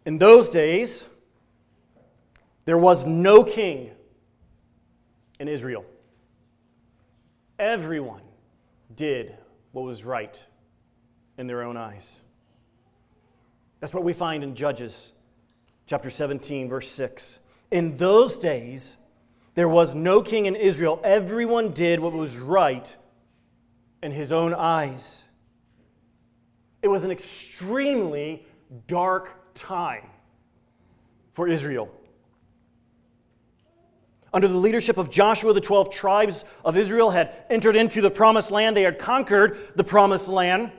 In those days, there was no king in Israel. Everyone did what was right in their own eyes. That's what we find in Judges chapter 17, verse 6. In those days, there was no king in Israel. Everyone did what was right in his own eyes. It was an extremely dark time for Israel. Under the leadership of Joshua, the 12 tribes of Israel had entered into the promised land. They had conquered the promised land.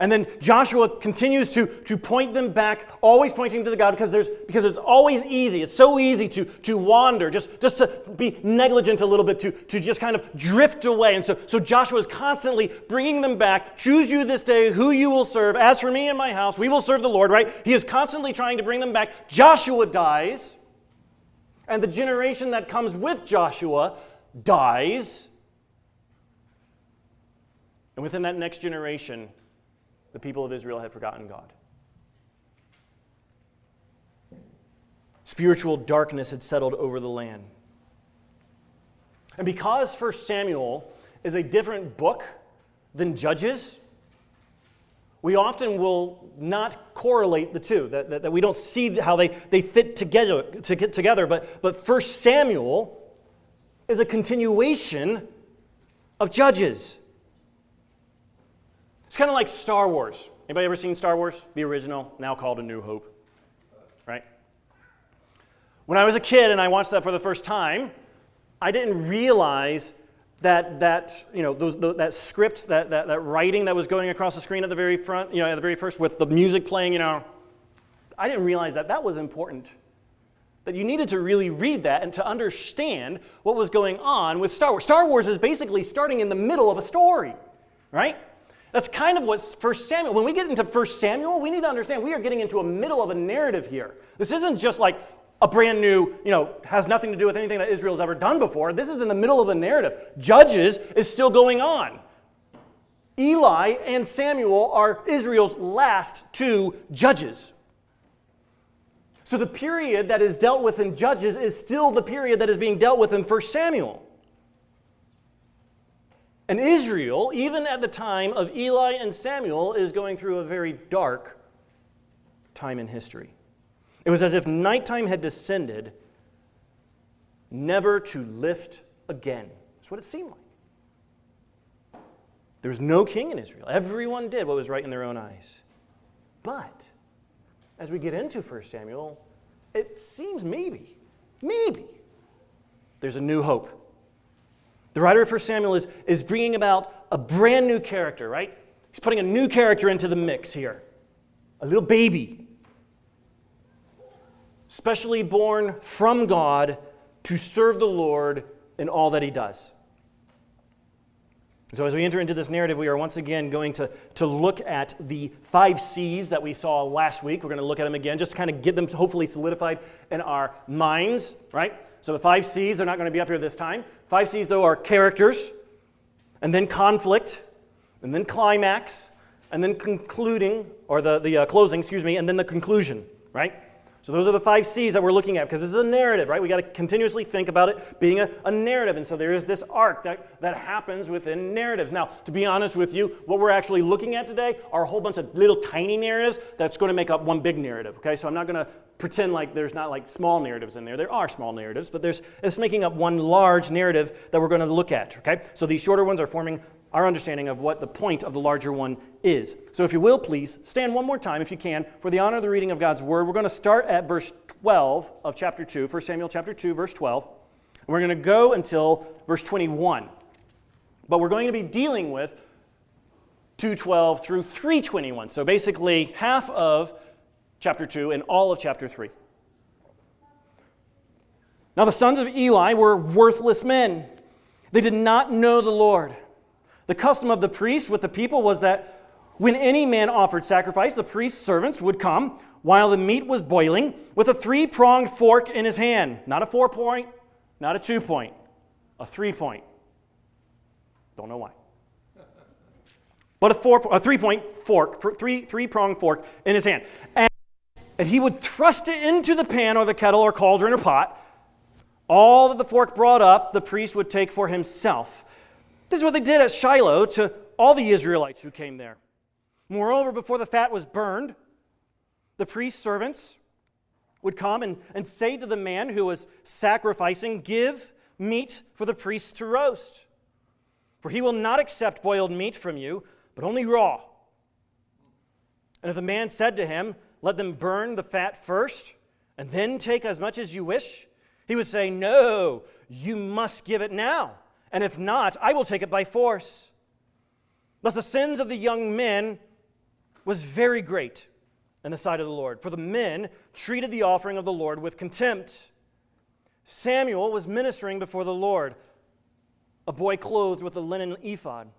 And then Joshua continues to point them back, always pointing to the God, because it's always easy. It's so easy to wander, just to be negligent a little bit, to just kind of drift away. And so Joshua is constantly bringing them back. Choose you this day who you will serve. As for me and my house, we will serve the Lord, right? He is constantly trying to bring them back. Joshua dies, and the generation that comes with Joshua dies. And within that next generation, the people of Israel had forgotten God. Spiritual darkness had settled over the land. And because 1 Samuel is a different book than Judges, we often will not correlate the two, that we don't see how they fit together. But 1 Samuel is a continuation of Judges. It's kind of like Star Wars. Anybody ever seen Star Wars? The original, now called A New Hope, right? When I was a kid and I watched that for the first time, I didn't realize that script, that writing that was going across the screen at the very front, at the very first with the music playing, I didn't realize that was important. That you needed to really read that and to understand what was going on with Star Wars. Star Wars is basically starting in the middle of a story, right? That's kind of what 1 Samuel, when we get into 1 Samuel, we need to understand we are getting into a middle of a narrative here. This isn't just like a brand new, has nothing to do with anything that Israel's ever done before. This is in the middle of a narrative. Judges is still going on. Eli and Samuel are Israel's last two judges. So the period that is dealt with in Judges is still the period that is being dealt with in 1 Samuel. And Israel, even at the time of Eli and Samuel, is going through a very dark time in history. It was as if nighttime had descended, never to lift again. That's what it seemed like. There was no king in Israel. Everyone did what was right in their own eyes. But as we get into 1 Samuel, it seems maybe, there's a new hope. The writer of 1 Samuel is bringing about a brand new character, right? He's putting a new character into the mix here. A little baby. Specially born from God to serve the Lord in all that he does. So as we enter into this narrative, we are once again going to look at the 5 C's that we saw last week. We're going to look at them again just to kind of get them hopefully solidified in our minds, right? So the 5 C's, they're not going to be up here this time. 5 C's, though, are characters, and then conflict, and then climax, and then concluding, or the closing, and then the conclusion, right? So those are the 5 C's that we're looking at, because this is a narrative, right? We got to continuously think about it being a narrative, and so there is this arc that happens within narratives. Now, to be honest with you, what we're actually looking at today are a whole bunch of little tiny narratives that's going to make up one big narrative, okay? So I'm not going to pretend like there's not like small narratives in there. There are small narratives, but it's making up one large narrative that we're going to look at, okay? So these shorter ones are forming our understanding of what the point of the larger one is. So if you will, please, stand one more time, if you can, for the honor of the reading of God's Word. We're going to start at verse 12 of chapter 2, 1 Samuel chapter 2, verse 12. And we're going to go until verse 21. But we're going to be dealing with 2:12 through 3:21. So basically half of chapter 2 and all of chapter 3. Now the sons of Eli were worthless men. They did not know the Lord. The custom of the priest with the people was that when any man offered sacrifice, the priest's servants would come while the meat was boiling with a 3-pronged fork in his hand. Not a 4-point, not a 2-point, a 3-point. Don't know why. But a 3-point fork, 3-pronged fork in his hand. And and he would thrust it into the pan or the kettle or cauldron or pot. All that the fork brought up, the priest would take for himself. This is what they did at Shiloh to all the Israelites who came there. Moreover, before the fat was burned, the priest's servants would come and say to the man who was sacrificing, "Give meat for the priest to roast. For he will not accept boiled meat from you, but only raw." And if the man said to him, "Let them burn the fat first, and then take as much as you wish," he would say, "No, you must give it now, and if not, I will take it by force." Thus the sins of the young men was very great in the sight of the Lord, for the men treated the offering of the Lord with contempt. Samuel was ministering before the Lord, a boy clothed with a linen ephod.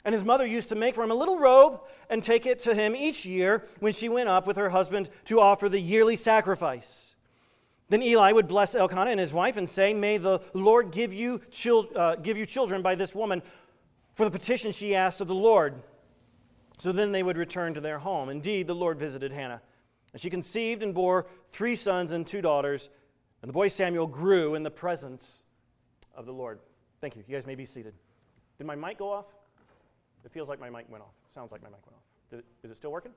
And his mother used to make for him a little robe and take it to him each year when she went up with her husband to offer the yearly sacrifice. Then Eli would bless Elkanah and his wife and say, "May the Lord give you children by this woman for the petition she asked of the Lord." So then they would return to their home. Indeed, the Lord visited Hannah, and she conceived and bore 3 sons and 2 daughters, and the boy Samuel grew in the presence of the Lord. Thank you. You guys may be seated. Did my mic go off? It feels like my mic went off. Sounds like my mic went off. Is it still working?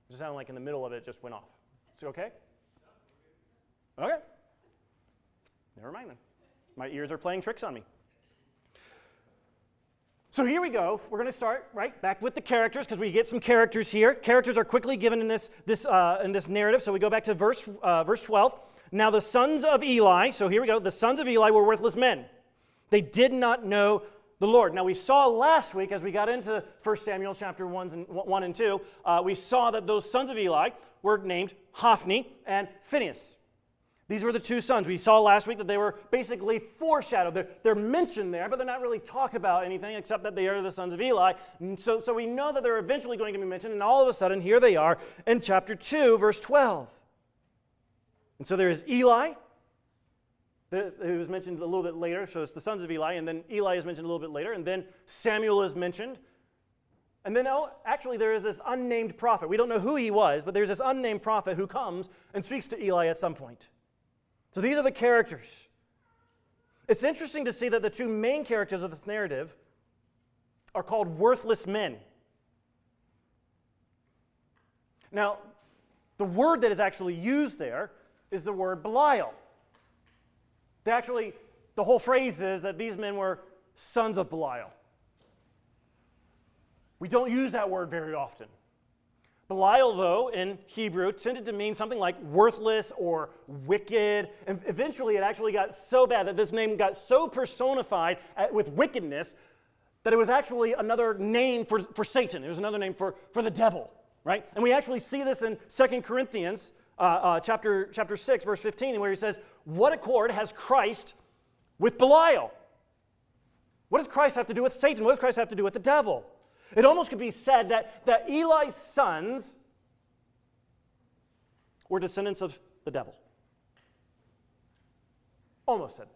It sounded like in the middle of it just went off. Is it okay? Okay. Never mind then. My ears are playing tricks on me. So here we go. We're going to start right back with the characters because we get some characters here. Characters are quickly given in this narrative. So we go back to verse 12. Now the sons of Eli. So here we go. The sons of Eli were worthless men. They did not know the Lord. Now we saw last week as we got into 1 Samuel chapter 1 and 2, we saw that those sons of Eli were named Hophni and Phinehas. These were the 2 sons. We saw last week that they were basically foreshadowed. They're mentioned there, but they're not really talked about anything except that they are the sons of Eli. And so we know that they're eventually going to be mentioned, and all of a sudden, here they are in chapter 2, verse 12. And so there is Eli, who was mentioned a little bit later. So it's the sons of Eli, and then Eli is mentioned a little bit later, and then Samuel is mentioned. And then, actually, there is this unnamed prophet. We don't know who he was, but there's this unnamed prophet who comes and speaks to Eli at some point. So these are the characters. It's interesting to see that the 2 main characters of this narrative are called worthless men. Now, the word that is actually used there is the word Belial. The whole phrase is that these men were sons of Belial. We don't use that word very often. Belial, though, in Hebrew, tended to mean something like worthless or wicked. And eventually it actually got so bad that this name got so personified with wickedness that it was actually another name for Satan. It was another name for the devil, right? And we actually see this in 2 Corinthians chapter 6, verse 15, where he says, "What accord has Christ with Belial?" What does Christ have to do with Satan? What does Christ have to do with the devil? It almost could be said that Eli's sons were descendants of the devil. Almost said.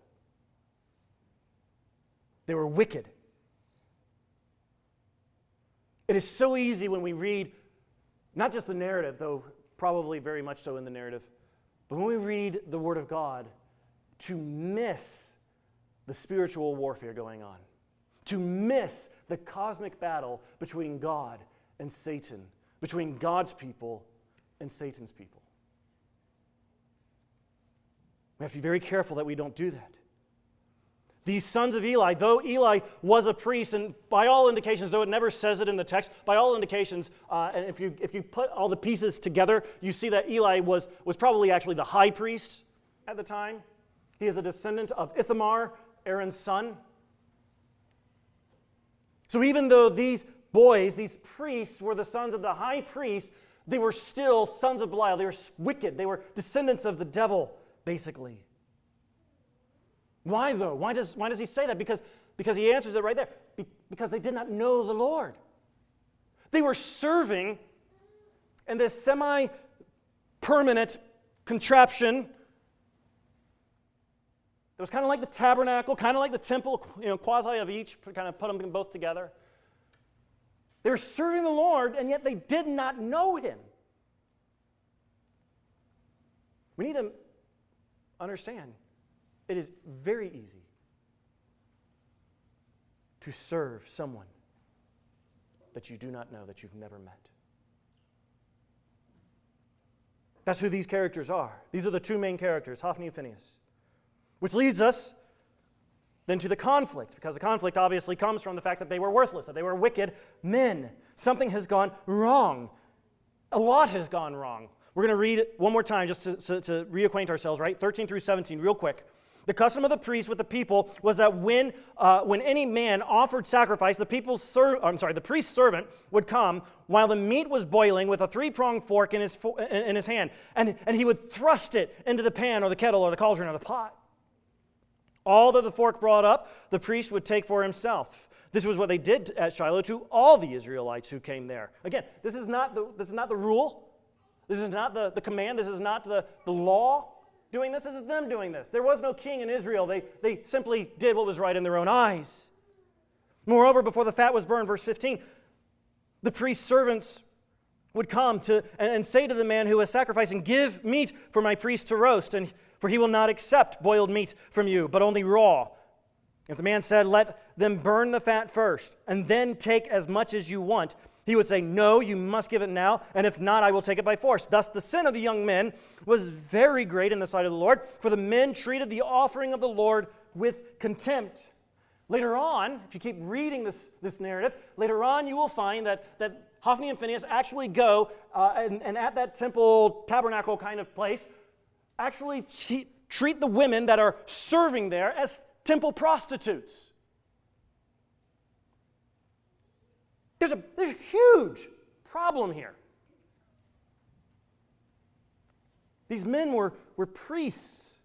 They were wicked. It is so easy when we read, not just the narrative, though probably very much so in the narrative, but when we read the Word of God, to miss the spiritual warfare going on, to miss the cosmic battle between God and Satan, between God's people and Satan's people. We have to be very careful that we don't do that. These sons of Eli, though Eli was a priest, and by all indications, though it never says it in the text, by all indications, and if you put all the pieces together, you see that Eli was probably actually the high priest at the time. He is a descendant of Ithamar, Aaron's son. So even though these boys, these priests, were the sons of the high priest, they were still sons of Belial. They were wicked. They were descendants of the devil, basically. Why, though? Why does he say that? Because he answers it right there. Because they did not know the Lord. They were serving in this semi-permanent contraption that was kind of like the tabernacle, kind of like the temple, quasi of each, kind of put them both together. They were serving the Lord, and yet they did not know him. We need to understand it is very easy to serve someone that you do not know, that you've never met. That's who these characters are. These are the two main characters, Hophni and Phinehas. Which leads us then to the conflict, because the conflict obviously comes from the fact that they were worthless, that they were wicked men. Something has gone wrong. A lot has gone wrong. We're going to read it one more time just to reacquaint ourselves, right? 13 through 17, real quick. The custom of the priest with the people was that when any man offered sacrifice, the priest's servant would come while the meat was boiling with a three-pronged fork in his hand, and he would thrust it into the pan or the kettle or the cauldron or the pot. All that the fork brought up, the priest would take for himself. This was what they did at Shiloh to all the Israelites who came there. Again, this is not the rule. This is not the command. This is not the law doing this. This is them doing this. There was no king in Israel. They simply did what was right in their own eyes. Moreover, before the fat was burned, verse 15, the priest's servants would come and say to the man who was sacrificing, "Give meat for my priest to roast, for he will not accept boiled meat from you, but only raw." If the man said, "Let them burn the fat first, and then take as much as you want," he would say, "No, you must give it now, and if not, I will take it by force." Thus the sin of the young men was very great in the sight of the Lord, for the men treated the offering of the Lord with contempt. Later on, if you keep reading this narrative, later on you will find that Hophni and Phinehas actually go and at that temple tabernacle kind of place, actually treat the women that are serving there as temple prostitutes. There's a huge problem here. These men were priests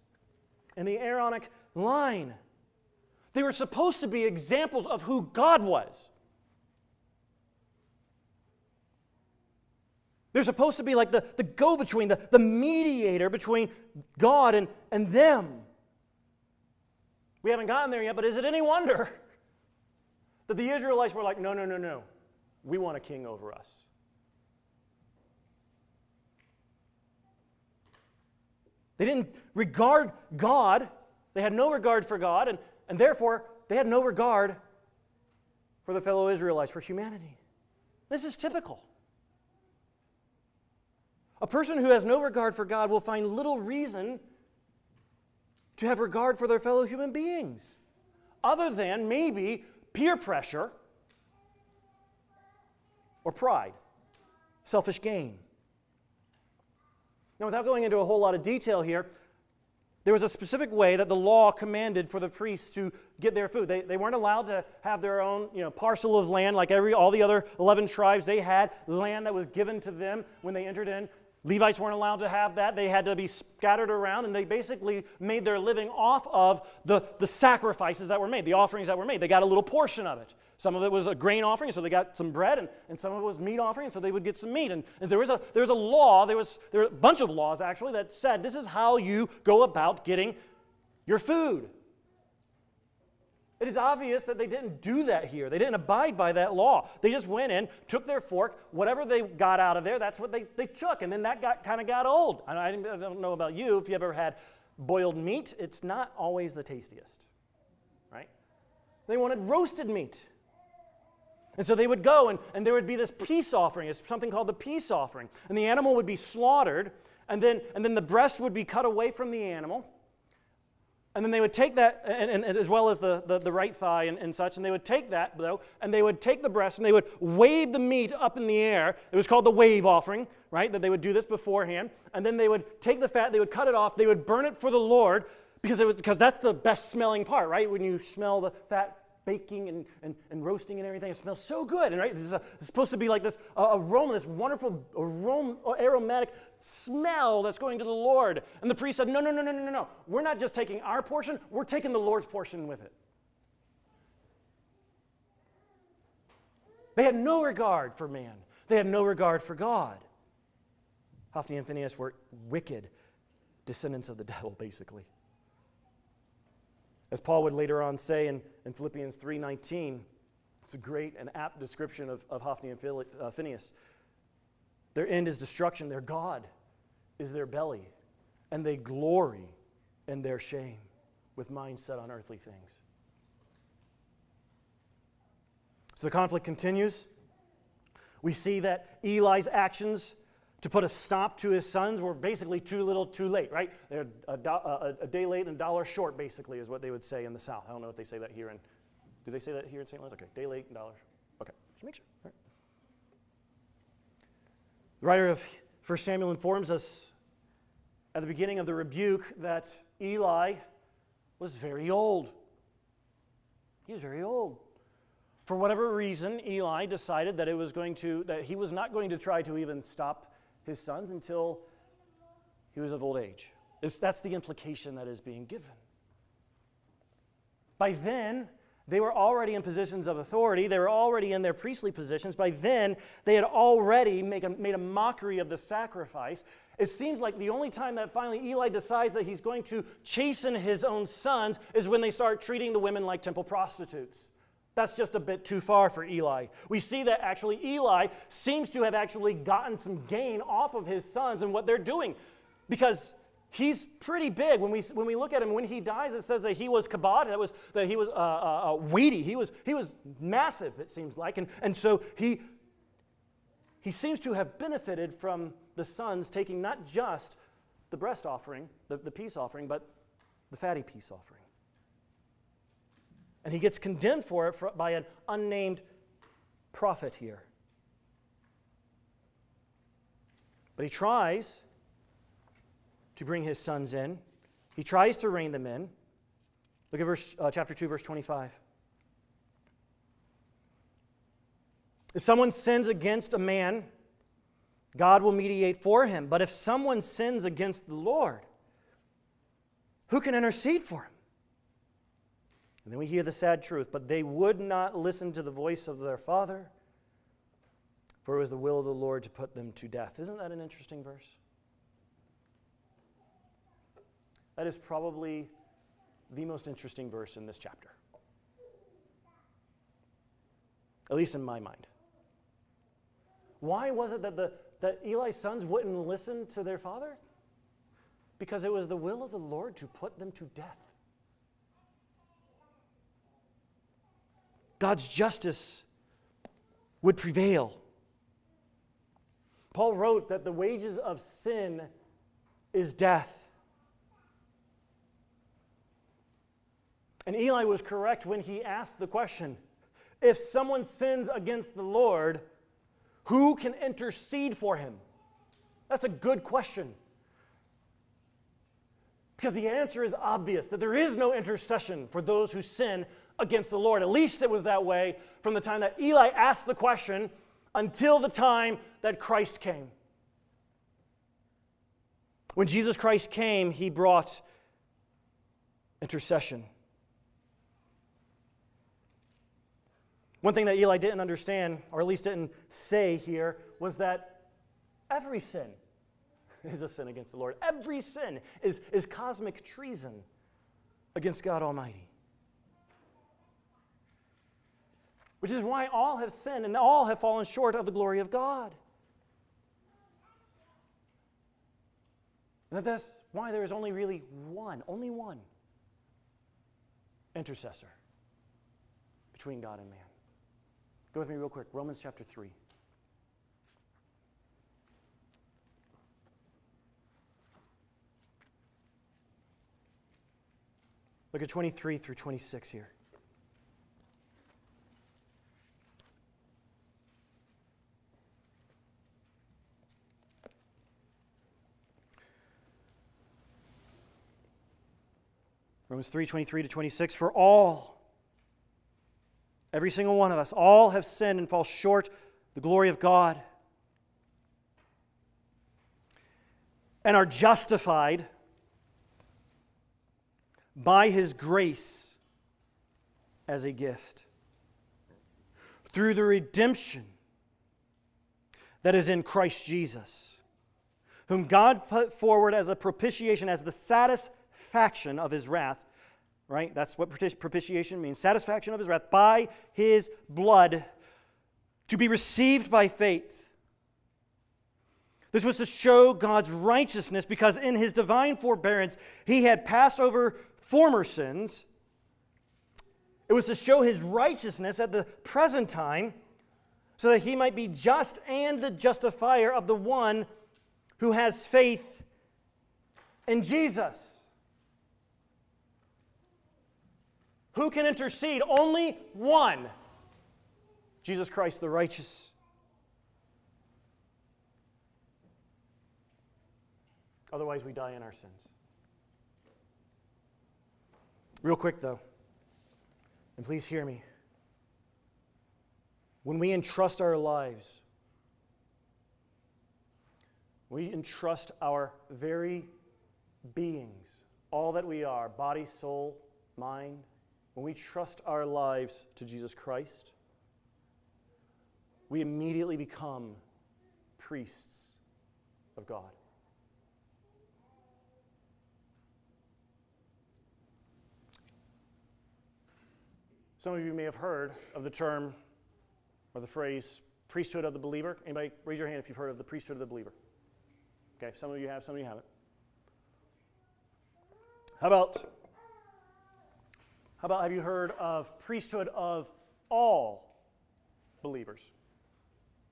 in the Aaronic line. They were supposed to be examples of who God was. They're supposed to be like the go-between, the mediator between God and them. We haven't gotten there yet, but is it any wonder that the Israelites were like, no. We want a king over us. They didn't regard God. They had no regard for God, and therefore they had no regard for the fellow Israelites, for humanity. This is typical. A person who has no regard for God will find little reason to have regard for their fellow human beings, other than maybe peer pressure or pride, selfish gain. Now, without going into a whole lot of detail here, there was a specific way that the law commanded for the priests to get their food. They weren't allowed to have their own parcel of land like all the other 11 tribes. They had land that was given to them when they entered in. Levites weren't allowed to have that. They had to be scattered around, and they basically made their living off of the sacrifices that were made, the offerings that were made. They got a little portion of it. Some of it was a grain offering, so they got some bread, and some of it was meat offering, so they would get some meat. And there was a law, there were a bunch of laws actually that said this is how you go about getting your food. It is obvious that they didn't do that here. They didn't abide by that law. They just went in, took their fork, whatever they got out of there, that's what they took. And then that kind of got old. And I don't know about you, if you ever had boiled meat, it's not always the tastiest, right? They wanted roasted meat. And so they would go, and there would be this peace offering. It's something called the peace offering. And the animal would be slaughtered, and then the breast would be cut away from the animal. And then they would take that, and as well as the right thigh and such, and they would take that, though, and they would take the breast, and they would wave the meat up in the air. It was called the wave offering, right? That they would do this beforehand. And then they would take the fat, they would cut it off, they would burn it for the Lord, because that's the best smelling part, right? When you smell the fat baking and roasting and everything, it smells so good. And right, it's supposed to be like this aroma, this wonderful aromatic smell that's going to the Lord. And the priest said, no. We're not just taking our portion, we're taking the Lord's portion with it. They had no regard for man. They had no regard for God. Hophni and Phinehas were wicked descendants of the devil, basically. As Paul would later on say in Philippians 3:19, It's a great and apt description of Hophni and Phinehas. Their end is destruction. Their God is their belly, and they glory in their shame with minds set on earthly things. So the conflict continues. We see that Eli's actions to put a stop to his sons were basically too little, too late, right? They're a day late and a dollar short, basically, is what they would say in the South. I don't know if they say that here in, do they say that here in St. Louis? Okay, day late and dollar short. Okay, just make sure. All right. The writer of 1 Samuel informs us at the beginning of the rebuke that Eli was very old. He was very old. For whatever reason, Eli decided that that he was not going to try to even stop his sons until he was of old age. That's the implication that is being given. By then, they were already in positions of authority. They were already in their priestly positions. By then, they had already made a mockery of the sacrifice. It seems like the only time that finally Eli decides that he's going to chasten his own sons is when they start treating the women like temple prostitutes. That's just a bit too far for Eli. We see that actually Eli seems to have actually gotten some gain off of his sons and what they're doing, because he's pretty big. When we look at him, when he dies, it says that he was kabod, that he was weighty. He was massive, it seems like, and so he seems to have benefited from the sons taking not just the breast offering, the peace offering, but the fatty peace offering. And he gets condemned for it by an unnamed prophet here. But he tries to bring his sons in. He tries to rein them in. Look at chapter 2, verse 25. If someone sins against a man, God will mediate for him. But if someone sins against the Lord, who can intercede for him? And then we hear the sad truth. But they would not listen to the voice of their father, for it was the will of the Lord to put them to death. Isn't that an interesting verse? That is probably the most interesting verse in this chapter, at least in my mind. Why was it that Eli's sons wouldn't listen to their father? Because it was the will of the Lord to put them to death. God's justice would prevail. Paul wrote that the wages of sin is death. And Eli was correct when he asked the question, if someone sins against the Lord, who can intercede for him? That's a good question. Because the answer is obvious, that there is no intercession for those who sin against the Lord. At least it was that way from the time that Eli asked the question until the time that Christ came. When Jesus Christ came, he brought intercession. One thing that Eli didn't understand, or at least didn't say here, was that every sin is a sin against the Lord. Every sin is cosmic treason against God Almighty. Which is why all have sinned and all have fallen short of the glory of God. And that's why there is only one intercessor between God and man. Go with me real quick. Romans chapter 3. Look at 23 through 26 here. Romans 3, 23 to 26. For all, every single one of us, all have sinned and fall short of the glory of God, and are justified by His grace as a gift through the redemption that is in Christ Jesus, whom God put forward as a propitiation, as the satisfaction of His wrath, right? That's what propitiation means. Satisfaction of his wrath by his blood to be received by faith. This was to show God's righteousness because in his divine forbearance, he had passed over former sins. It was to show his righteousness at the present time so that he might be just and the justifier of the one who has faith in Jesus. Who can intercede? Only one. Jesus Christ the righteous. Otherwise, we die in our sins. Real quick, though, and please hear me. When we entrust our lives, we entrust our very beings, all that we are, body, soul, mind, when we trust our lives to Jesus Christ, we immediately become priests of God. Some of you may have heard of the term or the phrase priesthood of the believer. Anybody raise your hand if you've heard of the priesthood of the believer? Okay, some of you have, some of you haven't. How about have you heard of priesthood of all believers?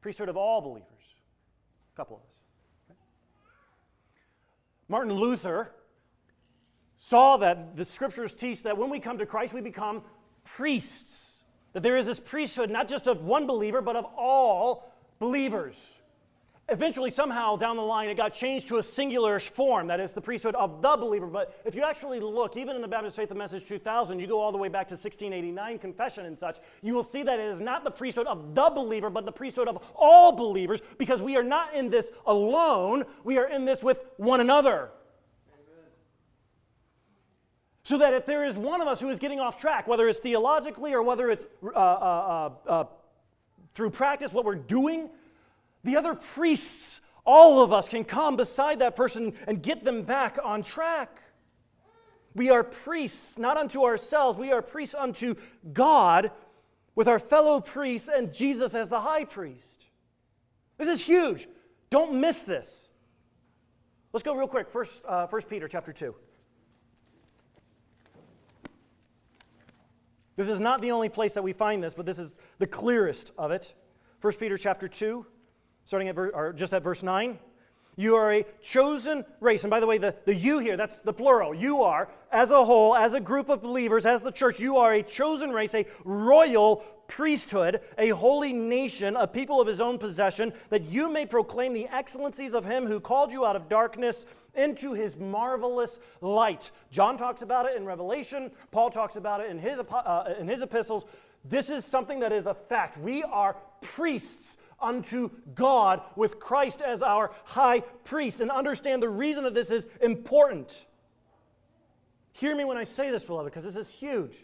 Priesthood of all believers. A couple of us. Okay. Martin Luther saw that the scriptures teach that when we come to Christ, we become priests. That there is this priesthood not just of one believer, but of all believers. Eventually, somehow down the line, it got changed to a singular form, that is the priesthood of the believer. But if you actually look, even in the Baptist Faith and Message 2000, you go all the way back to 1689 confession and such, you will see that it is not the priesthood of the believer, but the priesthood of all believers, because we are not in this alone, we are in this with one another. So that if there is one of us who is getting off track, whether it's theologically or whether it's through practice, what we're doing, the other priests, all of us can come beside that person and get them back on track. We are priests, not unto ourselves. We are priests unto God with our fellow priests and Jesus as the high priest. This is huge. Don't miss this. Let's go real quick. First Peter chapter 2. This is not the only place that we find this, but this is the clearest of it. 1 Peter chapter 2, starting at just at verse 9. You are a chosen race. And by the way, the you here, that's the plural. You are, as a whole, as a group of believers, as the church, you are a chosen race, a royal priesthood, a holy nation, a people of his own possession, that you may proclaim the excellencies of him who called you out of darkness into his marvelous light. John talks about it in Revelation. Paul talks about it in his epistles. This is something that is a fact. We are priests unto God with Christ as our high priest. And understand the reason that this is important. Hear me when I say this, beloved, because this is huge.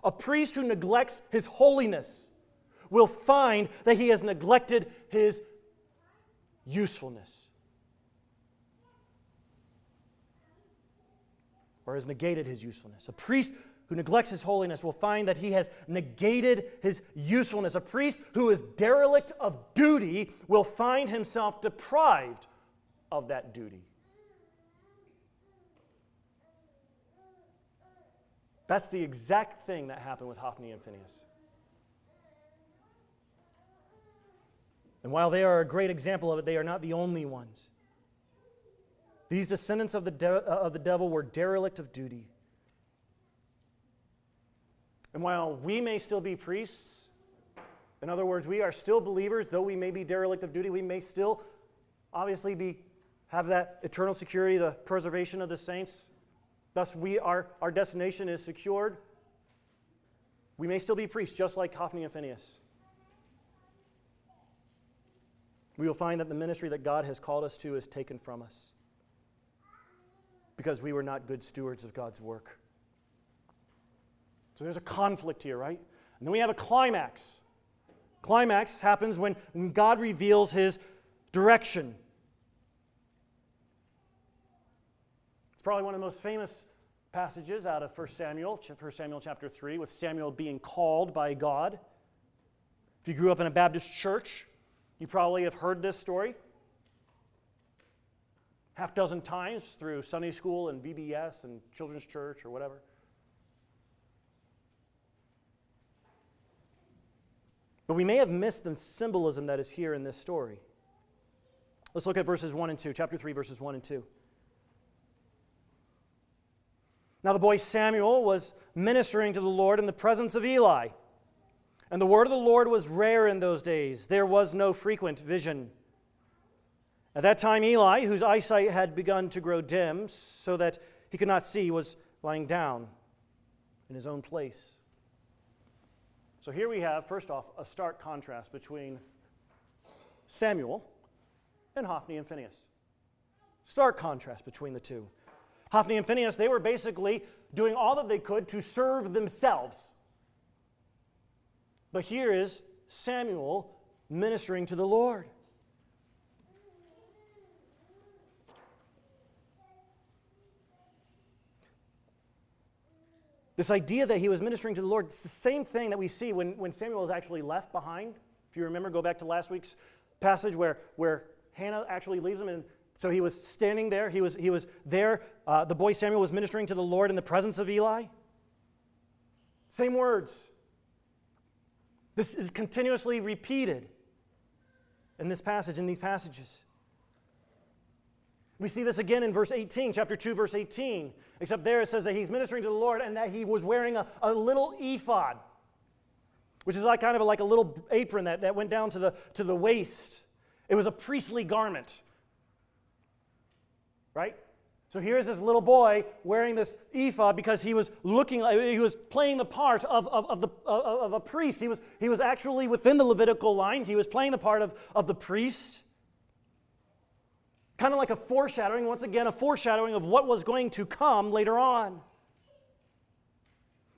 A priest who neglects his holiness will find that he has neglected his usefulness. Or has negated his usefulness. A priest who neglects his holiness will find that he has negated his usefulness. A priest who is derelict of duty will find himself deprived of that duty. That's the exact thing that happened with Hophni and Phinehas. And while they are a great example of it, they are not the only ones. These descendants of the devil were derelict of duty. And while we may still be priests, in other words, we are still believers, though we may be derelict of duty, we may still obviously have that eternal security, the preservation of the saints. Thus, our destination is secured. We may still be priests, just like Hophni and Phinehas. We will find that the ministry that God has called us to is taken from us because we were not good stewards of God's work. So there's a conflict here, right? And then we have a climax. Climax happens when God reveals his direction. It's probably one of the most famous passages out of 1 Samuel chapter 3, with Samuel being called by God. If you grew up in a Baptist church, you probably have heard this story half dozen times through Sunday school and VBS and children's church or whatever. But we may have missed the symbolism that is here in this story. Let's look at verses 1 and 2, chapter 3, verses 1 and 2. Now the boy Samuel was ministering to the Lord in the presence of Eli. And the word of the Lord was rare in those days. There was no frequent vision. At that time Eli, whose eyesight had begun to grow dim so that he could not see, was lying down in his own place. So here we have, first off, a stark contrast between Samuel and Hophni and Phinehas. Stark contrast between the two. Hophni and Phinehas, they were basically doing all that they could to serve themselves. But here is Samuel ministering to the Lord. This idea that he was ministering to the Lord, it's the same thing that we see when Samuel is actually left behind. If you remember, go back to last week's passage where Hannah actually leaves him, and so he was standing there. He was there. The boy Samuel was ministering to the Lord in the presence of Eli. Same words. This is continuously repeated in this passage, in these passages. We see this again in verse 18, chapter 2, verse 18. Except there it says that he's ministering to the Lord and that he was wearing a little ephod, which is like kind of like a little apron that went down to the waist. It was a priestly garment. Right? So here's this little boy wearing this ephod because he was playing the part of a priest. He was actually within the Levitical line. He was playing the part of the priest. Kind of like a foreshadowing, once again, a foreshadowing of what was going to come later on.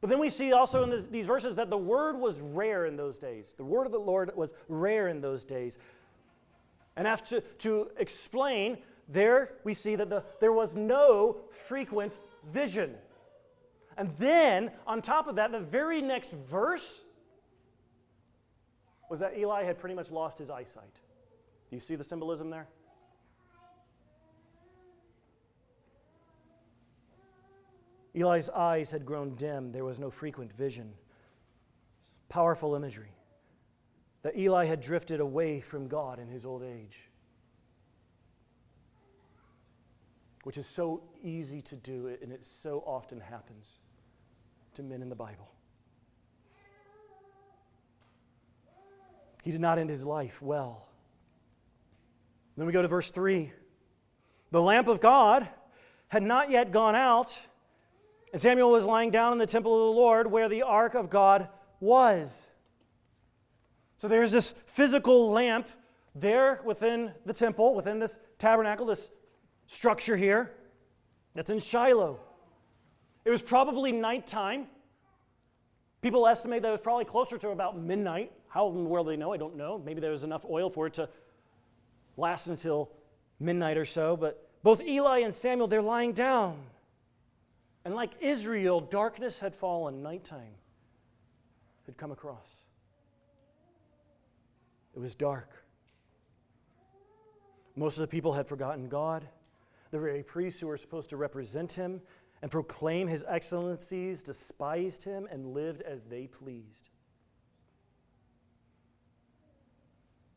But then we see also in these verses that the word was rare in those days. The word of the Lord was rare in those days. And after to explain, there we see that there was no frequent vision. And then, on top of that, the very next verse was that Eli had pretty much lost his eyesight. Do you see the symbolism there? Eli's eyes had grown dim. There was no frequent vision. It's powerful imagery that Eli had drifted away from God in his old age, which is so easy to do, and it so often happens to men in the Bible. He did not end his life well. Then we go to verse 3. The lamp of God had not yet gone out, and Samuel was lying down in the temple of the Lord where the ark of God was. So there's this physical lamp there within the temple, within this tabernacle, this structure here that's in Shiloh. It was probably nighttime. People estimate that it was probably closer to about midnight. How in the world they know, I don't know. Maybe there was enough oil for it to last until midnight or so. But both Eli and Samuel, they're lying down. And like Israel, darkness had fallen, nighttime had come across. It was dark. Most of the people had forgotten God. The very priests who were supposed to represent him and proclaim his excellencies despised him and lived as they pleased.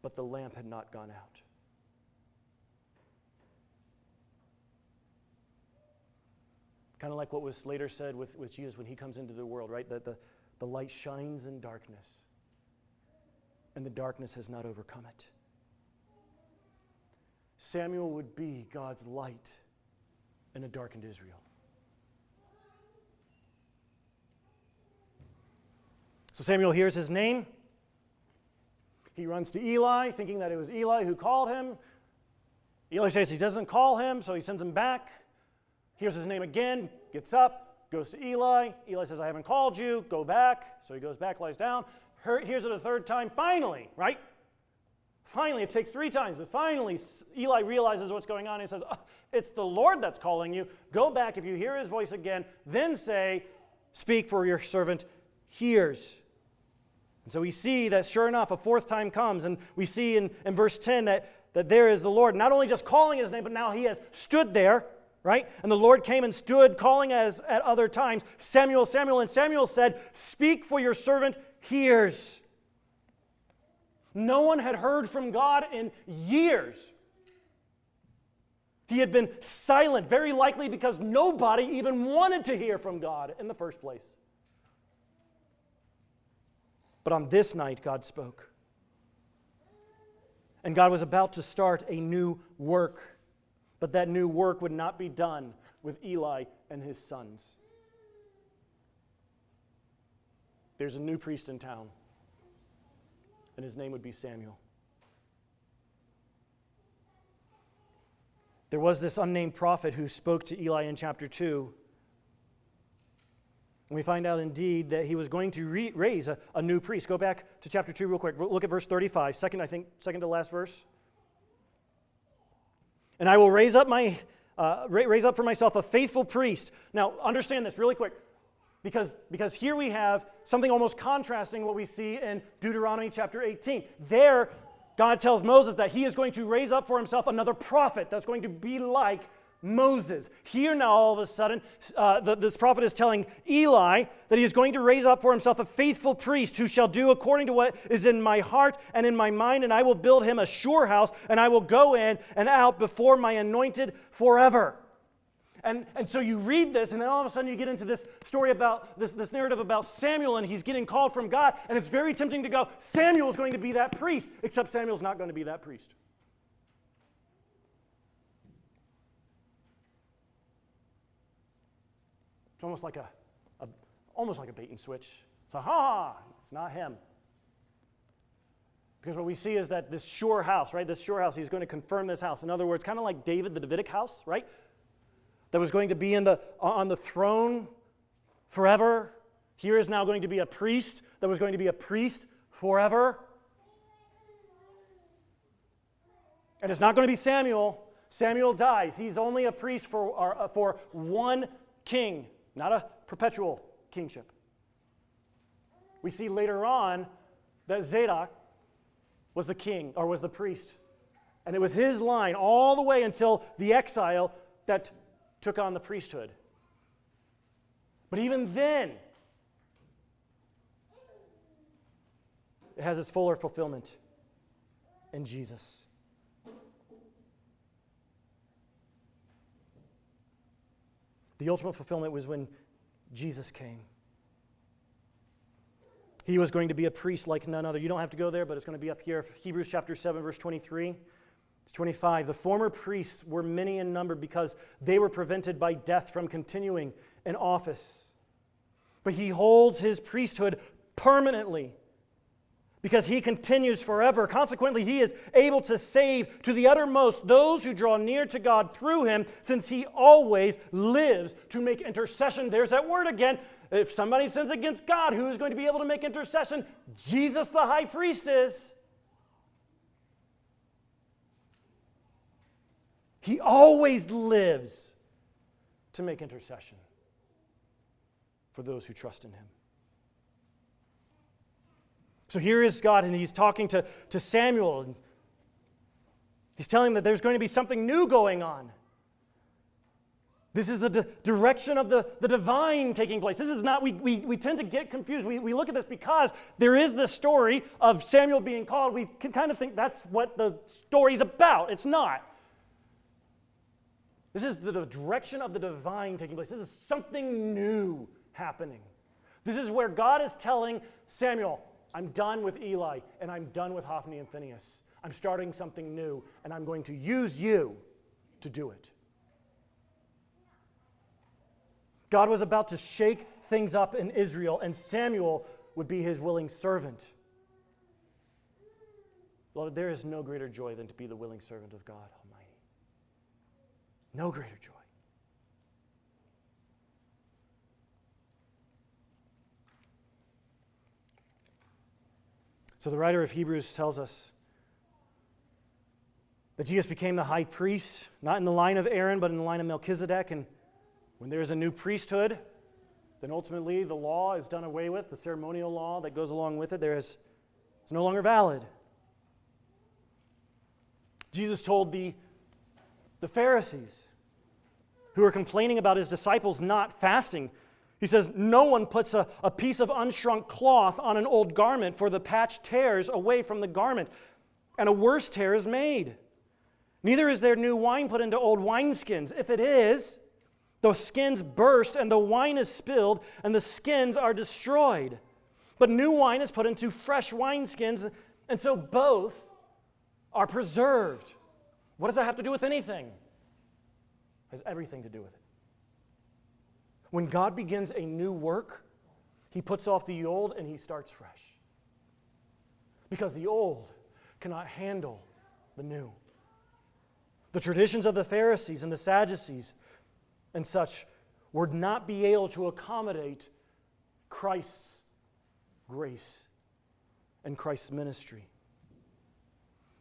But the lamp had not gone out. Kind of like what was later said with Jesus when he comes into the world, right? That the light shines in darkness, and the darkness has not overcome it. Samuel would be God's light in a darkened Israel. So Samuel hears his name. He runs to Eli, thinking that it was Eli who called him. Eli says he doesn't call him, so he sends him back. Hears his name again, gets up, goes to Eli. Eli says, I haven't called you, go back. So he goes back, lies down. Hears it a third time, finally, right? Finally, it takes 3 times, but finally Eli realizes what's going on. He says, it's the Lord that's calling you. Go back. If you hear his voice again, then say, speak, for your servant hears. And so we see that sure enough, a 4th time comes, and we see in verse 10 that there is the Lord, not only just calling his name, but now he has stood there, right? And the Lord came and stood, calling as at other times, Samuel, Samuel, and Samuel said, speak, for your servant hears. No one had heard from God in years. He had been silent, very likely because nobody even wanted to hear from God in the first place. But on this night, God spoke. And God was about to start a new work. But that new work would not be done with Eli and his sons. There's a new priest in town, and his name would be Samuel. There was this unnamed prophet who spoke to Eli in chapter 2. And we find out indeed that he was going to raise a new priest. Go back to chapter 2 real quick. Look at verse 35, second to last verse. And I will raise up for myself a faithful priest. Now, understand this really quick, because here we have something almost contrasting what we see in Deuteronomy chapter 18. There, God tells Moses that he is going to raise up for himself another prophet that's going to be like Moses. Here now, all of a sudden, this prophet is telling Eli that he is going to raise up for himself a faithful priest who shall do according to what is in my heart and in my mind, and I will build him a sure house, and I will go in and out before my anointed forever. And so you read this, and then all of a sudden you get into this story about this narrative about Samuel, and he's getting called from God, and it's very tempting to go, Samuel's going to be that priest, except Samuel's not going to be that priest. It's almost like a bait and switch. So, it's not him. Because what we see is that this sure house, right? This sure house, he's going to confirm this house. In other words, kind of like David, the Davidic house, right? That was going to be on the throne forever. Here is now going to be a priest that was going to be a priest forever. And it's not going to be Samuel. Samuel dies. He's only a priest for one king, not a perpetual kingship. We see later on that Zadok was the king, or was the priest. And it was his line all the way until the exile that took on the priesthood. But even then, it has its fuller fulfillment in Jesus. The ultimate fulfillment was when Jesus came. He was going to be a priest like none other. You don't have to go there, but it's going to be up here. Hebrews chapter 7, verse 23 to 25. The former priests were many in number because they were prevented by death from continuing in office. But he holds his priesthood permanently because he continues forever. Consequently, he is able to save to the uttermost those who draw near to God through him, since he always lives to make intercession. There's that word again. If somebody sins against God, who is going to be able to make intercession? Jesus the high priest is. He always lives to make intercession for those who trust in him. So here is God, and he's talking to Samuel. And he's telling him that there's going to be something new going on. This is the direction of the divine taking place. This is not, we tend to get confused. We look at this because there is this story of Samuel being called. We can kind of think that's what the story's about. It's not. This is the direction of the divine taking place. This is something new happening. This is where God is telling Samuel, I'm done with Eli, and I'm done with Hophni and Phinehas. I'm starting something new, and I'm going to use you to do it. God was about to shake things up in Israel, and Samuel would be his willing servant. Beloved, there is no greater joy than to be the willing servant of God Almighty. No greater joy. So the writer of Hebrews tells us that Jesus became the high priest, not in the line of Aaron, but in the line of Melchizedek. And when there is a new priesthood, then ultimately the law is done away with, the ceremonial law that goes along with it. It's no longer valid. Jesus told the Pharisees who were complaining about his disciples not fasting, he says, no one puts a piece of unshrunk cloth on an old garment, for the patch tears away from the garment, and a worse tear is made. Neither is there new wine put into old wineskins. If it is, the skins burst, and the wine is spilled, and the skins are destroyed. But new wine is put into fresh wineskins, and so both are preserved. What does that have to do with anything? It has everything to do with it. When God begins a new work, he puts off the old and he starts fresh. Because the old cannot handle the new. The traditions of the Pharisees and the Sadducees and such would not be able to accommodate Christ's grace and Christ's ministry.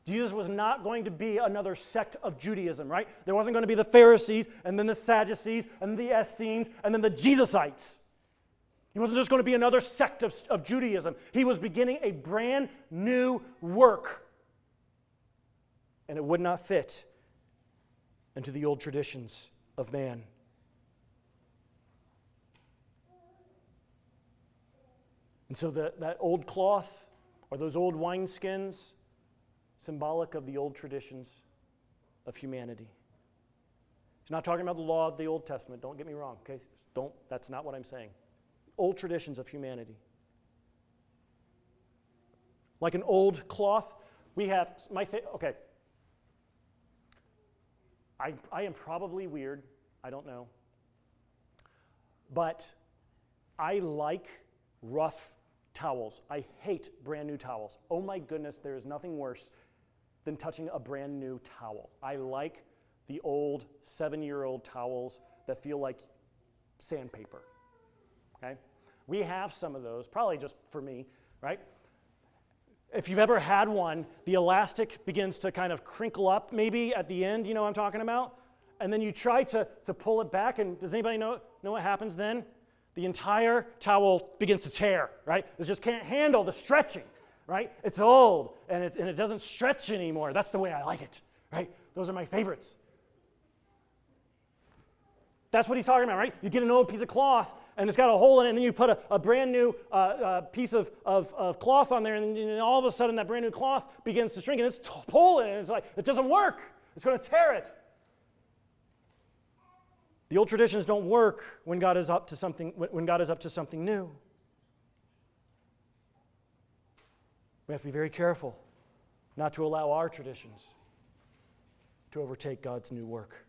Jesus was not going to be another sect of Judaism, right? There wasn't going to be the Pharisees and then the Sadducees and the Essenes and then the Jesusites. He wasn't just going to be another sect of Judaism. He was beginning a brand new work. And it would not fit into the old traditions of man. And so that old cloth or those old wineskins, symbolic of the old traditions of humanity. He's not talking about the law of the Old Testament. Don't get me wrong, okay? That's not what I'm saying. Old traditions of humanity. Like an old cloth, we have okay. I am probably weird. I don't know. But I like rough towels. I hate brand new towels. Oh my goodness, there is nothing worse than touching a brand new towel. I like the old 7-year-old towels that feel like sandpaper. Okay? We have some of those, probably just for me, right? If you've ever had one, the elastic begins to kind of crinkle up maybe at the end, you know what I'm talking about? And then you try to pull it back, and does anybody know what happens then? The entire towel begins to tear, right? It just can't handle the stretching, right? It's old, and it doesn't stretch anymore. That's the way I like it, right? Those are my favorites. That's what he's talking about, right? You get an old piece of cloth, and it's got a hole in it, and then you put a brand new piece of cloth on there, and then all of a sudden that brand new cloth begins to shrink, and it's pulling, and it's like, it doesn't work. It's going to tear it. The old traditions don't work when God is up to something new. We have to be very careful not to allow our traditions to overtake God's new work.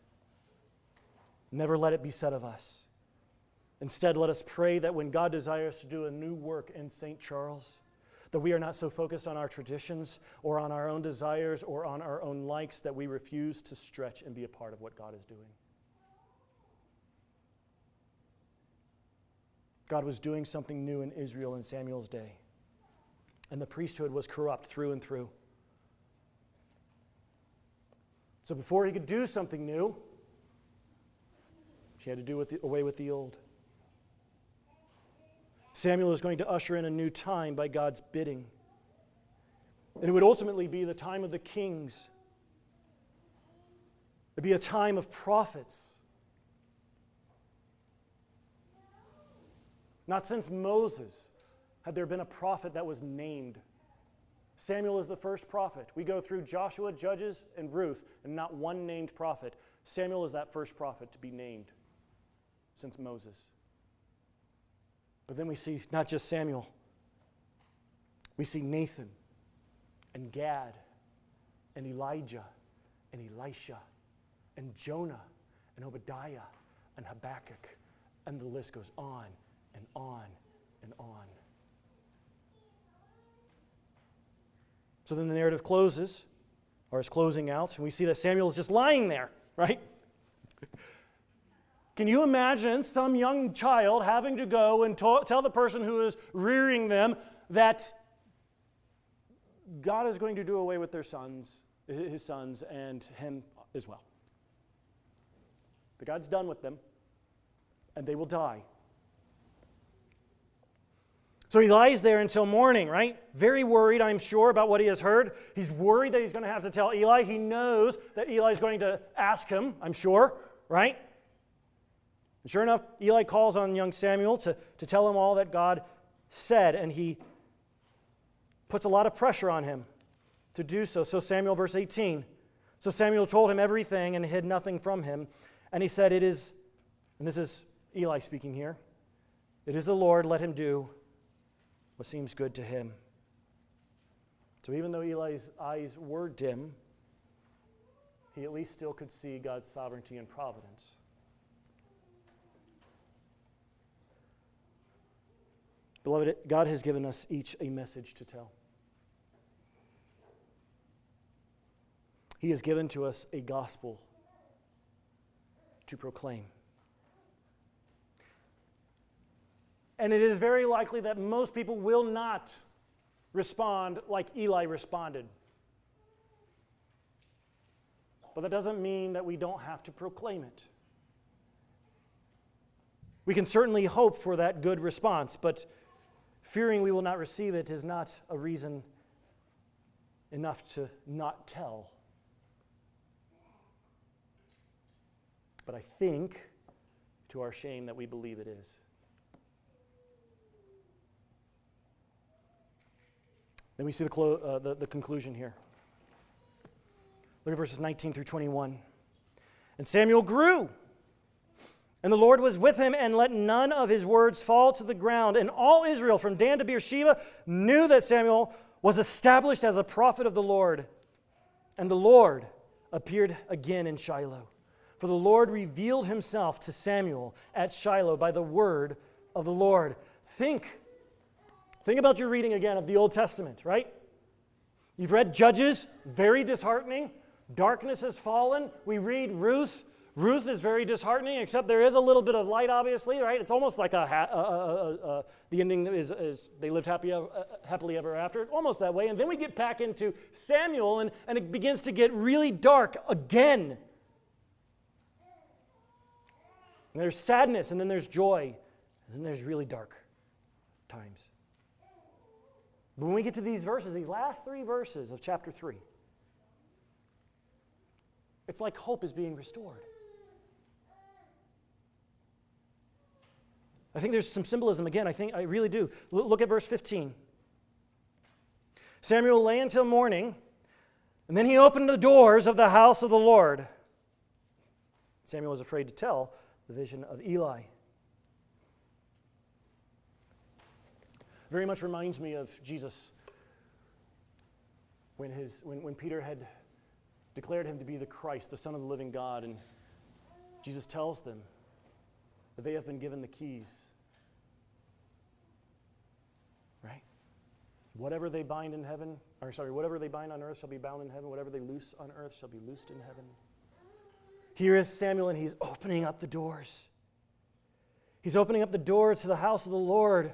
Never let it be said of us. Instead, let us pray that when God desires to do a new work in St. Charles, that we are not so focused on our traditions or on our own desires or on our own likes that we refuse to stretch and be a part of what God is doing. God was doing something new in Israel in Samuel's day, and the priesthood was corrupt through and through. So before he could do something new, he had to do away with the old. Samuel is going to usher in a new time by God's bidding. And it would ultimately be the time of the kings. It would be a time of prophets. Not since Moses had there been a prophet that was named. Samuel is the first prophet. We go through Joshua, Judges, and Ruth, and not one named prophet. Samuel is that first prophet to be named since Moses. But then we see not just Samuel. We see Nathan and Gad and Elijah and Elisha and Jonah and Obadiah and Habakkuk, and the list goes on and on and on. So then the narrative closes, or is closing out, and we see that Samuel is just lying there, right? Can you imagine some young child having to go and tell the person who is rearing them that God is going to do away with their sons his sons and him as well. But God's done with them, and they will die. So he lies there until morning, right? Very worried, I'm sure, about what he has heard. He's worried that he's going to have to tell Eli. He knows that Eli is going to ask him, I'm sure, right? And sure enough, Eli calls on young Samuel to tell him all that God said, and he puts a lot of pressure on him to do so. So Samuel, verse 18. So Samuel told him everything and hid nothing from him. And he said, it is, and this is Eli speaking here, it is the Lord, let him do what seems good to him. So even though Eli's eyes were dim, he at least still could see God's sovereignty and providence. Beloved, God has given us each a message to tell. He has given to us a gospel to proclaim. And it is very likely that most people will not respond like Eli responded. But that doesn't mean that we don't have to proclaim it. We can certainly hope for that good response, but fearing we will not receive it is not a reason enough to not tell. But I think, to our shame, that we believe it is. Then we see the conclusion here. Look at verses 19 through 21. And Samuel grew, and the Lord was with him, and let none of his words fall to the ground. And all Israel, from Dan to Beersheba, knew that Samuel was established as a prophet of the Lord. And the Lord appeared again in Shiloh. For the Lord revealed himself to Samuel at Shiloh by the word of the Lord. Think about your reading again of the Old Testament, right? You've read Judges, very disheartening. Darkness has fallen. We read Ruth. Ruth is very disheartening, except there is a little bit of light, obviously, right? It's almost like the ending is they lived happily ever after, almost that way. And then we get back into Samuel, and it begins to get really dark again. And there's sadness, and then there's joy, and then there's really dark times. But when we get to these verses, these last 3 verses of chapter 3, it's like hope is being restored. I think there's some symbolism again. I really do. Look at verse 15. Samuel lay until morning, and then he opened the doors of the house of the Lord. Samuel was afraid to tell the vision of Eli. Very much reminds me of Jesus when Peter had declared him to be the Christ, the Son of the living God, and Jesus tells them that they have been given the keys. Right? Whatever they bind in heaven, whatever they bind on earth shall be bound in heaven, whatever they loose on earth shall be loosed in heaven. Here is Samuel, and he's opening up the doors. He's opening up the door to the house of the Lord.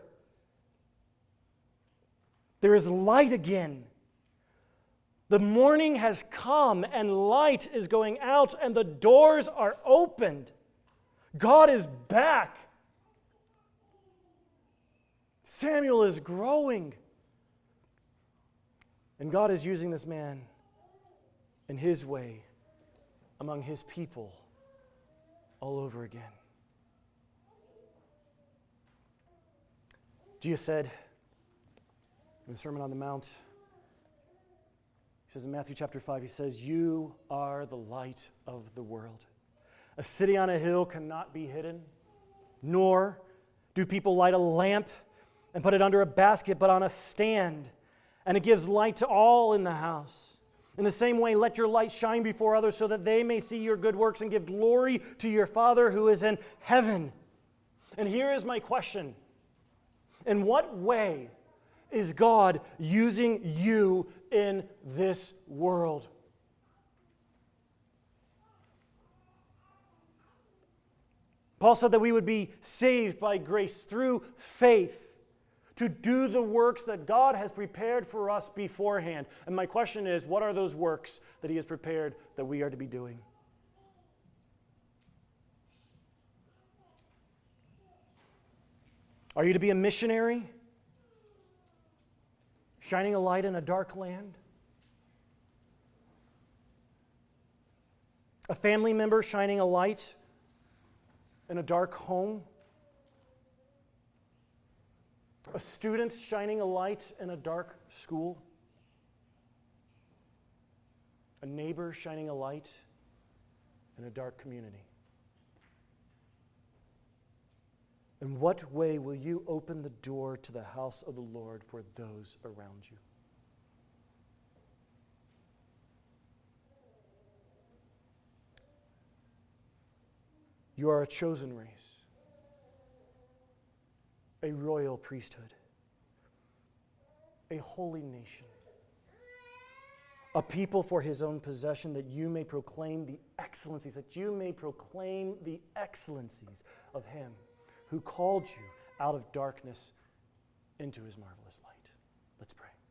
There is light again. The morning has come, and light is going out, and the doors are opened. God is back. Samuel is growing. And God is using this man in his way among his people all over again. Jesus said in the Sermon on the Mount, he says in Matthew chapter 5, he says, "You are the light of the world. A city on a hill cannot be hidden, nor do people light a lamp and put it under a basket, but on a stand, and it gives light to all in the house. In the same way, let your light shine before others so that they may see your good works and give glory to your Father who is in heaven." And here is my question. In what way is God using you in this world? Paul said that we would be saved by grace through faith to do the works that God has prepared for us beforehand. And my question is, what are those works that He has prepared that we are to be doing? Are you to be a missionary? Shining a light in a dark land? A family member shining a light in a dark home? A student shining a light in a dark school? A neighbor shining a light in a dark community? In what way will you open the door to the house of the Lord for those around you? You are a chosen race, a royal priesthood, a holy nation, a people for His own possession, that you may proclaim the excellencies, of Him who called you out of darkness into His marvelous light. Let's pray.